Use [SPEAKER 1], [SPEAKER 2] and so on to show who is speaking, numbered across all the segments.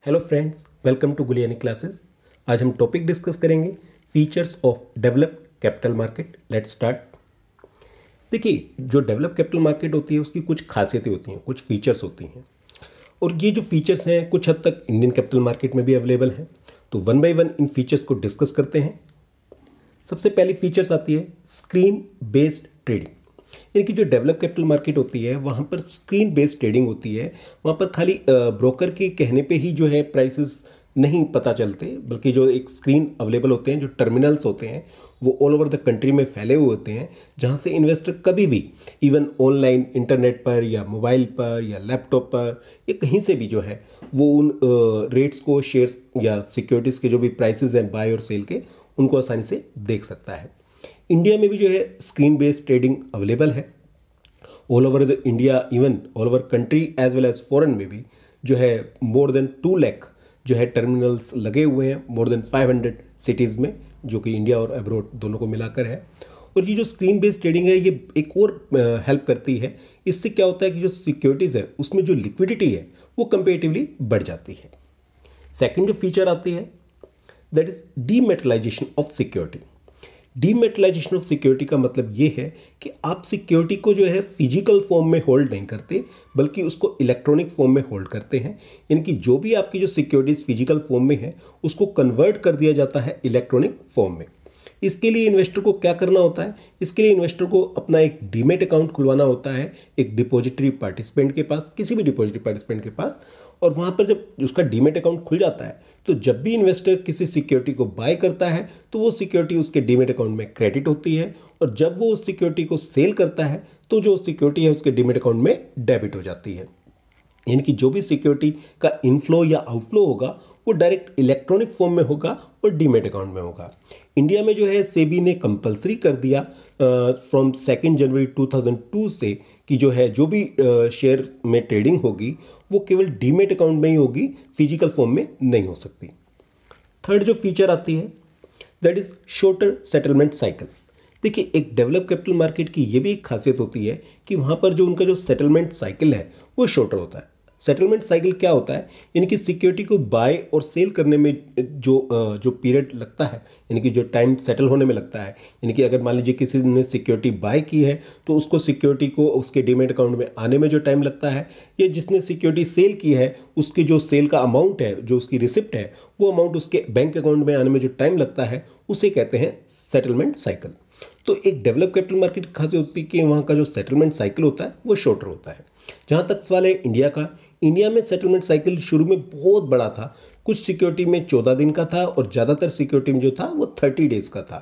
[SPEAKER 1] Hello friends, welcome to Guliyani classes. आज हम topic discuss करेंगे features of developed capital market. Let's start. देखिए, जो डेवलप कैपिटल मार्केट होती है उसकी कुछ खासियतें होती हैं, कुछ फीचर्स होती हैं, और ये जो फीचर्स हैं कुछ हद तक इंडियन कैपिटल मार्केट में भी अवेलेबल हैं। तो one by one in features को डिस्कस करते हैं। सबसे पहली फीचर्स आती है स्क्रीन बेस्ड ट्रेडिंग। यानी कि जो डेवलप कैपिटल मार्केट होती है वहाँ पर स्क्रीन बेस्ड ट्रेडिंग होती है। वहाँ पर खाली ब्रोकर के कहने पे ही जो है प्राइसेस नहीं पता चलते, बल्कि जो एक स्क्रीन अवेलेबल होते हैं, जो टर्मिनल्स होते हैं, वो ऑल ओवर द कंट्री में फैले हुए होते हैं, जहाँ से इन्वेस्टर कभी भी इवन ऑनलाइन इंटरनेट पर या मोबाइल पर या लैपटॉप पर या कहीं से भी जो है वो उन रेट्स को, शेयर्स या सिक्योरिटीज़ के जो भी प्राइसेस हैं बाय और सेल के, उनको आसानी से देख सकता है। इंडिया में भी जो है स्क्रीन बेस्ड ट्रेडिंग अवेलेबल है all over the India, even all over country as well as foreign में भी जो है मोर देन 2 लाख जो है टर्मिनल्स लगे हुए हैं, मोर देन 500 सिटीज़ में, जो कि इंडिया और अब्रॉड दोनों को मिलाकर है। और ये जो स्क्रीन बेस्ड ट्रेडिंग है ये एक और हेल्प करती है। इससे क्या होता है कि जो सिक्योरिटीज़ है उसमें जो लिक्विडिटी है वो कंपेरेटिवली बढ़ जाती है। सेकेंड जो फीचर आती है that is dematerialisation of security. Dematerialisation of security का मतलब ये है कि आप सिक्योरिटी को जो है फिजिकल फॉर्म में होल्ड नहीं करते, बल्कि उसको इलेक्ट्रॉनिक फॉर्म में होल्ड करते हैं। यानी कि जो भी आपकी जो सिक्योरिटीज फिजिकल फॉर्म में है उसको कन्वर्ट कर दिया जाता है इलेक्ट्रॉनिक फॉर्म में। इसके लिए इन्वेस्टर को क्या करना होता है? इसके लिए इन्वेस्टर को अपना एक डीमेट अकाउंट खुलवाना होता है एक डिपॉजिटरी पार्टिसिपेंट के पास, किसी भी डिपॉजिटरी पार्टिसिपेंट के पास। और वहाँ पर जब उसका डीमेट अकाउंट खुल जाता है तो जब भी इन्वेस्टर किसी सिक्योरिटी को बाय करता है तो वो सिक्योरिटी उसके डीमेट अकाउंट में क्रेडिट होती है, और जब वो उस सिक्योरिटी को सेल करता है तो जो सिक्योरिटी है उसके डीमेट अकाउंट में डेबिट हो जाती है। यानी कि जो भी सिक्योरिटी का इनफ्लो या आउटफ्लो होगा वो डायरेक्ट इलेक्ट्रॉनिक फॉर्म में होगा और डीमेट अकाउंट में होगा। इंडिया में जो है सेबी ने कंपलसरी कर दिया फ्रॉम 2 जनवरी 2002 से कि जो है जो भी शेयर में ट्रेडिंग होगी वो केवल डीमेट अकाउंट में ही होगी, फिजिकल फॉर्म में नहीं हो सकती। थर्ड जो फीचर आती है that is shorter settlement cycle. देखिए, एक डेवलप कैपिटल मार्केट की ये भी एक खासियत होती है कि वहाँ पर जो उनका जो सेटलमेंट साइकिल है वो शॉर्टर होता है। सेटलमेंट साइकिल क्या होता है? यानी कि सिक्योरिटी को बाय और सेल करने में जो पीरियड लगता है, यानी कि जो टाइम सेटल होने में लगता है, यानी कि अगर मान लीजिए किसी ने सिक्योरिटी बाय की है तो उसको सिक्योरिटी को उसके डीमेट अकाउंट में आने में जो टाइम लगता है, या जिसने सिक्योरिटी सेल की है उसकी जो सेल का अमाउंट है, जो उसकी रिसिप्ट है, वो अमाउंट उसके बैंक अकाउंट में आने में जो टाइम लगता है उसे कहते हैं सेटलमेंट साइकिल। तो एक डेवलप कैपिटल मार्केट की खासियत होती है कि वहाँ का जो सेटलमेंट साइकिल होता है वो शॉर्टर होता है। जहाँ तक सवाल है इंडिया का, इंडिया में सेटलमेंट साइकिल शुरू में बहुत बड़ा था। कुछ सिक्योरिटी में 14 दिन का था और ज़्यादातर सिक्योरिटी में जो था वो 30 डेज़ का था।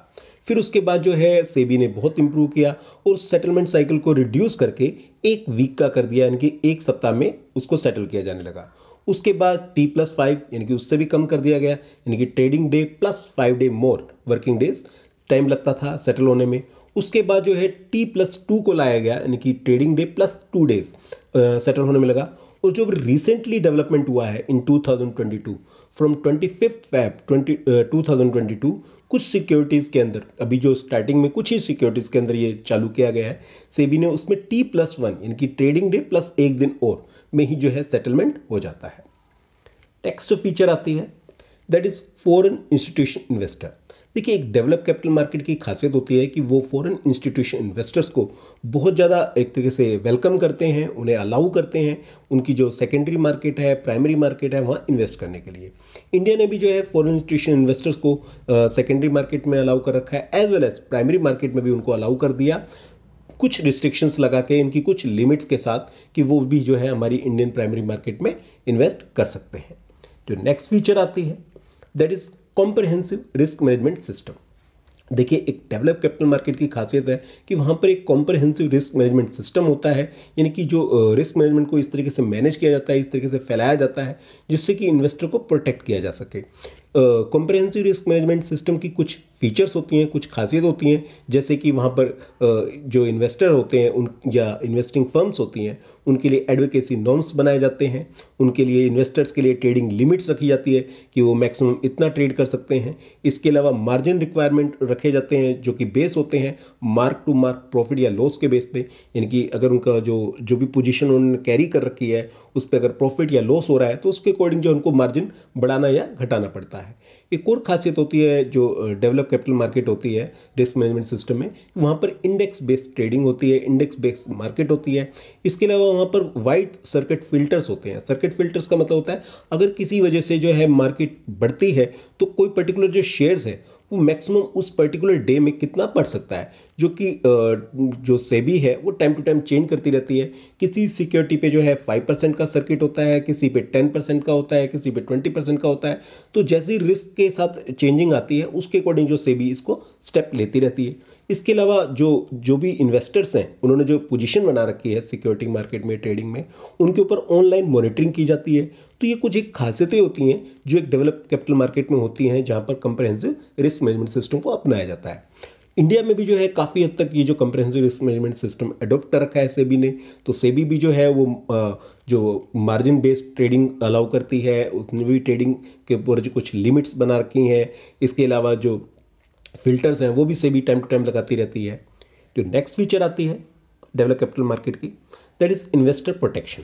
[SPEAKER 1] फिर उसके बाद जो है सेबी ने बहुत इंप्रूव किया और सेटलमेंट साइकिल को रिड्यूस करके 1 वीक का कर दिया, यानी कि 1 सप्ताह में उसको सेटल किया जाने लगा। उसके बाद T+5 यानी कि उससे भी कम कर दिया गया, यानी कि trading debt plus 5 day more working days time लगता था सेटल होने में। उसके बाद जो है T+2 को लाया गया, यानी कि trading debt plus 2 days settle होने में लगा। और जो रिसेंटली डेवलपमेंट हुआ है इन 2022 फ्रॉम 25 Feb 2022, कुछ सिक्योरिटीज़ के अंदर, अभी जो स्टार्टिंग में कुछ ही सिक्योरिटीज़ के अंदर ये चालू किया गया है सेबी ने, उसमें T+1 यानी कि ट्रेडिंग डे प्लस 1 दिन और में ही जो है सेटलमेंट हो जाता है। नेक्स्ट फीचर आती है that is foreign institution investor. देखिए, एक डेवलप कैपिटल मार्केट की खासियत होती है कि वो फॉरेन इंस्टीट्यूशन इन्वेस्टर्स को बहुत ज़्यादा एक तरीके से वेलकम करते हैं, उन्हें अलाउ करते हैं उनकी जो सेकेंडरी मार्केट है, प्राइमरी मार्केट है, वहाँ इन्वेस्ट करने के लिए। इंडिया ने भी जो है फॉरेन इंस्टीट्यूशन इन्वेस्टर्स को सेकेंडरी मार्केट में अलाउ कर रखा है, as well as primary market में भी उनको अलाउ कर दिया, कुछ रिस्ट्रिक्शंस लगा के, इनकी कुछ लिमिट्स के साथ, कि वो भी जो है हमारी इंडियन प्राइमरी मार्केट में इन्वेस्ट कर सकते हैं। जो नेक्स्ट फीचर आती है that is comprehensive risk management system. देखिए, एक डेवलप कैपिटल मार्केट की खासियत है कि वहाँ पर एक कॉम्प्रहेंसिव रिस्क मैनेजमेंट सिस्टम होता है, यानी कि जो रिस्क मैनेजमेंट को इस तरीके से मैनेज किया जाता है, इस तरीके से फैलाया जाता है जिससे कि इन्वेस्टर को प्रोटेक्ट किया जा सके। कॉम्प्रहेंसिव रिस्क मैनेजमेंट सिस्टम की कुछ फीचर्स होती हैं, कुछ खासियत होती हैं, जैसे कि वहाँ पर जो इन्वेस्टर होते हैं उन या इन्वेस्टिंग फर्म्स होती हैं उनके लिए एडवोकेसी नॉर्म्स बनाए जाते हैं, उनके लिए इन्वेस्टर्स के लिए ट्रेडिंग लिमिट्स रखी जाती है कि वो मैक्सिमम इतना ट्रेड कर सकते हैं। इसके अलावा मार्जिन रिक्वायरमेंट रखे जाते हैं जो कि बेस होते हैं मार्क टू मार्क प्रॉफिट या लॉस के बेस पे, यानी कि अगर उनका जो भी पोजीशन उन्होंने कैरी कर रखी है उस पर अगर प्रॉफिट या लॉस हो रहा है तो उसके अकॉर्डिंग जो उनको मार्जिन बढ़ाना या घटाना पड़ता है। एक और खासियत होती है जो डेवलप कैपिटल मार्केट होती है रिस्क मैनेजमेंट सिस्टम में, वहाँ पर इंडेक्स बेस्ड ट्रेडिंग होती है, इंडेक्स बेस्ड मार्केट होती है। इसके अलावा वहाँ पर वाइड सर्किट फिल्टर्स होते हैं। सर्किट फिल्टर्स का मतलब होता है अगर किसी वजह से जो है मार्केट बढ़ती है तो कोई पर्टिकुलर जो शेयर्स है वो मैक्सिमम उस पर्टिकुलर डे में कितना बढ़ सकता है, जो कि जो सेबी है वो टाइम टू टाइम चेंज करती रहती है। किसी सिक्योरिटी पे जो है 5% का सर्किट होता है, किसी पे 10% का होता है, किसी पे 20% का होता है। तो जैसी रिस्क के साथ चेंजिंग आती है उसके अकॉर्डिंग जो सेबी इसको स्टेप लेती रहती है। इसके अलावा जो भी इन्वेस्टर्स हैं उन्होंने जो पोजीशन बना रखी है सिक्योरिटी मार्केट में, ट्रेडिंग में, उनके ऊपर ऑनलाइन मॉनिटरिंग की जाती है। तो ये कुछ एक खासियतें होती हैं जो एक डेवलप कैपिटल मार्केट में होती हैं जहाँ पर कंप्रहेंसिव रिस्क मैनेजमेंट सिस्टम को अपनाया जाता है। इंडिया में भी जो है काफ़ी हद तक ये जो comprehensive risk management system adopt कर रखा है सेबी ने। तो सेबी भी जो है वो जो मार्जिन बेस्ड ट्रेडिंग अलाउ करती है, उसने भी ट्रेडिंग के ऊपर जो कुछ लिमिट्स बना रखी हैं। इसके अलावा जो फिल्टर्स हैं वो भी सेबी टाइम टू टाइम लगाती रहती है। जो नेक्स्ट फीचर आती है डेवलप कैपिटल मार्केट की, दैट इज इन्वेस्टर प्रोटेक्शन।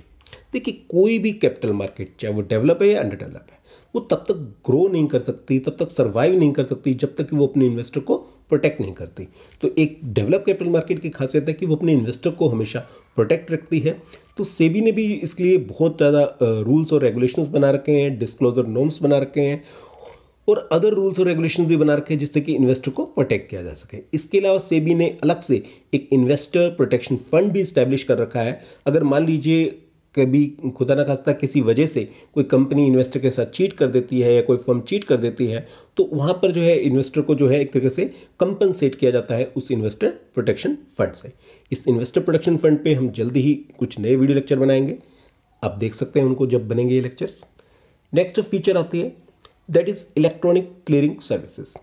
[SPEAKER 1] देखिए कोई भी कैपिटल मार्केट चाहे वो डेवलप है या अंडर डेवलप है, वो तब तक ग्रो नहीं कर सकती, तब तक सर्वाइव नहीं कर सकती जब तक कि वो अपने इन्वेस्टर को प्रोटेक्ट नहीं करती। तो एक डेवलप कैपिटल मार्केट की खासियत है कि वो अपने इन्वेस्टर को हमेशा प्रोटेक्ट रखती है। तो सेबी ने भी इसके लिए बहुत ज़्यादा रूल्स और रेगुलेशंस बना रखे हैं, डिस्क्लोजर नॉर्म्स बना रखे हैं और अदर रूल्स और रेगुलेशंस भी बना रखे हैं जिससे कि इन्वेस्टर को प्रोटेक्ट किया जा सके। इसके अलावा सेबी ने अलग से एक इन्वेस्टर प्रोटेक्शन फंड भी इस्टेब्लिश कर रखा है। अगर मान लीजिए कभी खुदा ना खास्ता किसी वजह से कोई कंपनी इन्वेस्टर के साथ चीट कर देती है या कोई फर्म चीट कर देती है तो वहाँ पर जो है इन्वेस्टर को जो है एक तरीके से कंपनसेट किया जाता है उस इन्वेस्टर प्रोटेक्शन फंड से। इस इन्वेस्टर प्रोटेक्शन फंड पे हम जल्दी ही कुछ नए वीडियो लेक्चर बनाएंगे, आप देख सकते हैं उनको जब बनेंगे ये लेक्चर्स। नेक्स्ट फीचर आती है that is electronic clearing services,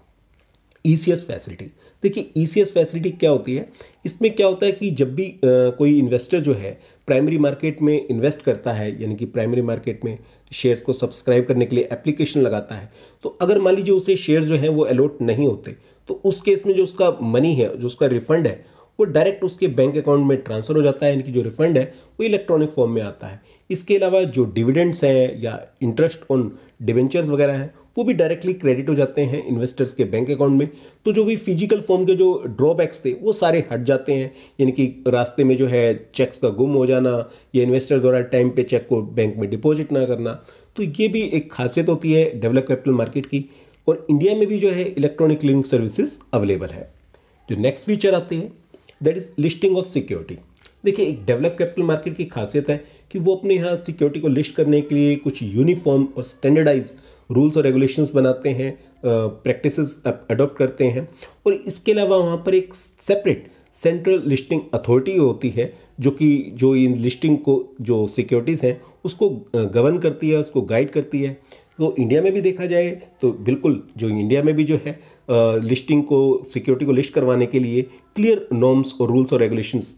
[SPEAKER 1] ECS facility. देखिए ECS फैसिलिटी क्या होती है, इसमें क्या होता है कि जब भी कोई इन्वेस्टर जो है प्राइमरी मार्केट में इन्वेस्ट करता है, यानी कि प्राइमरी मार्केट में शेयर्स को सब्सक्राइब करने के लिए एप्लीकेशन लगाता है, तो अगर मान लीजिए उसे शेयर्स जो हैं वो अलॉट नहीं होते तो उस केस में जो उसका मनी है, जो उसका रिफंड है, वो डायरेक्ट उसके बैंक अकाउंट में ट्रांसफ़र हो जाता है, यानी कि जो रिफंड है वो इलेक्ट्रॉनिक फॉर्म में आता है। इसके अलावा जो डिविडेंड्स हैं या इंटरेस्ट ऑन डिवेंचर्स वगैरह हैं वो भी डायरेक्टली क्रेडिट हो जाते हैं इन्वेस्टर्स के बैंक अकाउंट में। तो जो भी फिजिकल फॉर्म के जो ड्रॉबैक्स थे वो सारे हट जाते हैं, यानी कि रास्ते में जो है चेक्स का गुम हो जाना या इन्वेस्टर द्वारा टाइम पे चेक को बैंक में डिपॉजिट ना करना। तो ये भी एक खासियत होती है डेवलप कैपिटल मार्केट की। और इंडिया में भी जो है इलेक्ट्रॉनिक क्लियरिंग सर्विसेज अवेलेबल है। जो नेक्स्ट फीचर आती है that is listing of security. देखिए एक डेवलप कैपिटल मार्केट की खासियत है कि वो अपने यहाँ सिक्योरिटी को लिस्ट करने के लिए कुछ यूनिफॉर्म और स्टैंडर्डाइज रूल्स और रेगुलेशंस बनाते हैं, प्रैक्टिसेस अडॉप्ट करते हैं। और इसके अलावा वहाँ पर एक सेपरेट सेंट्रल लिस्टिंग अथॉरिटी होती है जो इन लिस्टिंग को जो सिक्योरिटीज़ हैं उसको गवर्न करती है, उसको गाइड करती है। तो इंडिया में भी देखा जाए तो बिल्कुल जो इंडिया में भी जो है लिस्टिंग को, सिक्योरिटी को लिस्ट करवाने के लिए क्लियर नॉर्म्स और रूल्स और रेगुलेशंस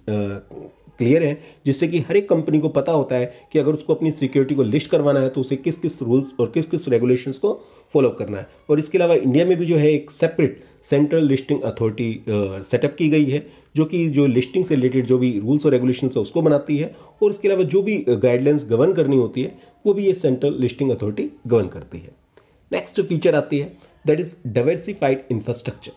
[SPEAKER 1] क्लियर हैं, जिससे कि हर एक कंपनी को पता होता है कि अगर उसको अपनी सिक्योरिटी को लिस्ट करवाना है तो उसे किस किस रूल्स और किस किस रेगुलेशंस को फॉलो करना है। और इसके अलावा इंडिया में भी जो है एक separate central listing authority setup की गई है जो कि जो लिस्टिंग से रिलेटेड जो भी रूल्स और रेगुलेशंस है उसको बनाती है। और इसके अलावा जो भी गाइडलाइंस गवर्न करनी होती है वो भी ये सेंट्रल लिस्टिंग अथॉरिटी गवर्न करती है। नेक्स्ट फीचर आती है दैट इज डाइवर्सिफाइड इंफ्रास्ट्रक्चर।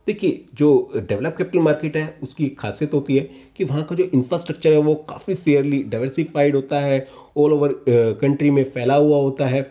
[SPEAKER 1] देखिए जो डेवलप कैपिटल मार्केट है उसकी खासियत होती है कि वहाँ का जो इंफ्रास्ट्रक्चर है वो काफ़ी फेयरली डाइवर्सिफाइड होता है, ऑल ओवर कंट्री में फैला हुआ होता है।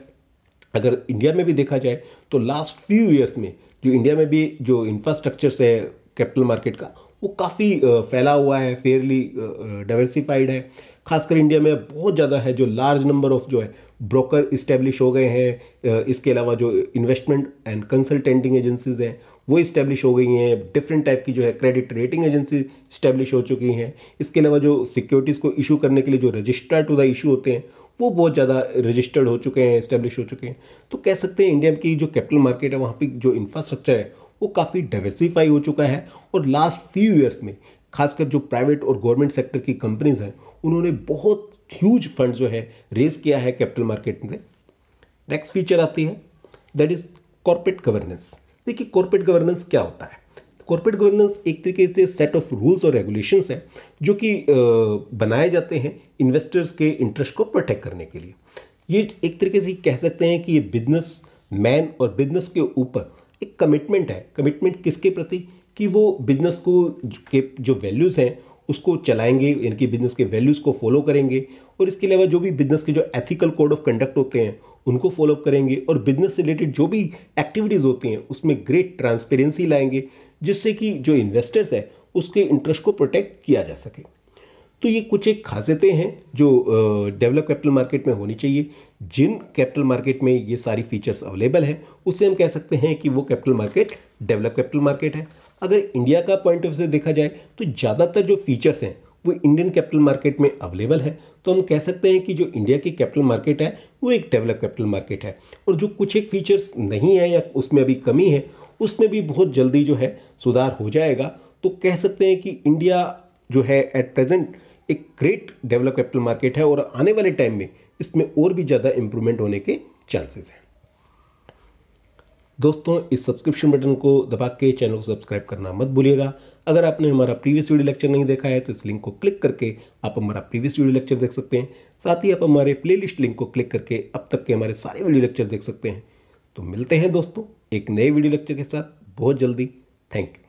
[SPEAKER 1] अगर इंडिया में भी देखा जाए तो लास्ट फ्यू ईयर्स में जो इंडिया में भी जो इंफ्रास्ट्रक्चर्स है कैपिटल मार्केट का वो काफ़ी फैला हुआ है, फेयरली डाइवर्सिफाइड है। खासकर इंडिया में बहुत ज़्यादा है, जो लार्ज नंबर ऑफ जो है ब्रोकर इस्टेब्लिश हो गए हैं। इसके अलावा जो इन्वेस्टमेंट एंड कंसल्टेंटिंग एजेंसीज हैं वो इस्टेब्लिश हो गई हैं। डिफरेंट टाइप की जो है क्रेडिट रेटिंग एजेंसी इस्टेब्लिश हो चुकी हैं। इसके अलावा जो सिक्योरिटीज़ को इशू करने के लिए जो रजिस्टर टू द इशू होते हैं वो बहुत ज़्यादा रजिस्टर्ड हो चुके हैं, इस्टेब्लिश हो चुके हैं। तो कह सकते हैं इंडिया की जो कैपिटल मार्केट है वहाँ पर जो इंफ्रास्ट्रक्चर है वो काफ़ी डाइवर्सिफाई हो चुका है। और लास्ट फ्यू ईयर्स में खासकर जो प्राइवेट और गवर्नमेंट सेक्टर की कंपनीज हैं उन्होंने बहुत ह्यूज फंड जो है रेज किया है कैपिटल मार्केट में। नेक्स्ट फीचर आती है दैट इज कॉर्पोरेट गवर्नेंस। देखिए कॉर्पोरेट गवर्नेंस क्या होता है। कॉर्पोरेट गवर्नेंस एक तरीके से सेट ऑफ रूल्स और रेगुलेशंस है जो कि बनाए जाते हैं इन्वेस्टर्स के इंटरेस्ट को प्रोटेक्ट करने के लिए। ये एक तरीके से कह सकते हैं कि ये बिजनेस मैन और बिजनेस के ऊपर एक कमिटमेंट है। कमिटमेंट किसके प्रति? कि वो बिजनेस को के जो वैल्यूज़ हैं उसको चलाएंगे, इनकी बिजनेस के वैल्यूज़ को फॉलो करेंगे, और इसके अलावा जो भी बिजनेस के जो एथिकल कोड ऑफ कंडक्ट होते हैं उनको फॉलो करेंगे, और बिजनेस से रिलेटेड जो भी एक्टिविटीज़ होती हैं उसमें ग्रेट ट्रांसपेरेंसी लाएंगे, जिससे कि जो इन्वेस्टर्स है उसके इंटरेस्ट को प्रोटेक्ट किया जा सके। तो ये कुछ एक खासियतें हैं जो डेवलप कैपिटल मार्केट में होनी चाहिए। जिन कैपिटल मार्केट में ये सारी फीचर्स अवेलेबल हैं उससे हम कह सकते हैं कि वो capital market develop capital market है। अगर इंडिया का पॉइंट ऑफ व्यू से देखा जाए तो ज़्यादातर जो फीचर्स हैं वो इंडियन कैपिटल मार्केट में अवेलेबल है, तो हम कह सकते हैं कि जो इंडिया की कैपिटल मार्केट है वो एक डेवलप कैपिटल मार्केट है। और जो कुछ एक फीचर्स नहीं है या उसमें अभी कमी है उसमें भी बहुत जल्दी जो है सुधार हो जाएगा। तो कह सकते हैं कि इंडिया जो है एट प्रेजेंट एक ग्रेट डेवलप कैपिटल मार्केट है, और आने वाले टाइम में इसमें और भी ज़्यादा इंप्रूवमेंट होने के चांसेस हैं। दोस्तों, इस सब्सक्रिप्शन बटन को दबा के चैनल को सब्सक्राइब करना मत भूलिएगा। अगर आपने हमारा प्रीवियस वीडियो लेक्चर नहीं देखा है तो इस लिंक को क्लिक करके आप हमारा प्रीवियस वीडियो लेक्चर देख सकते हैं। साथ ही आप हमारे प्लेलिस्ट लिंक को क्लिक करके अब तक के हमारे सारे वीडियो लेक्चर देख सकते हैं। तो मिलते हैं दोस्तों एक नए वीडियो लेक्चर के साथ बहुत जल्दी। Thank you.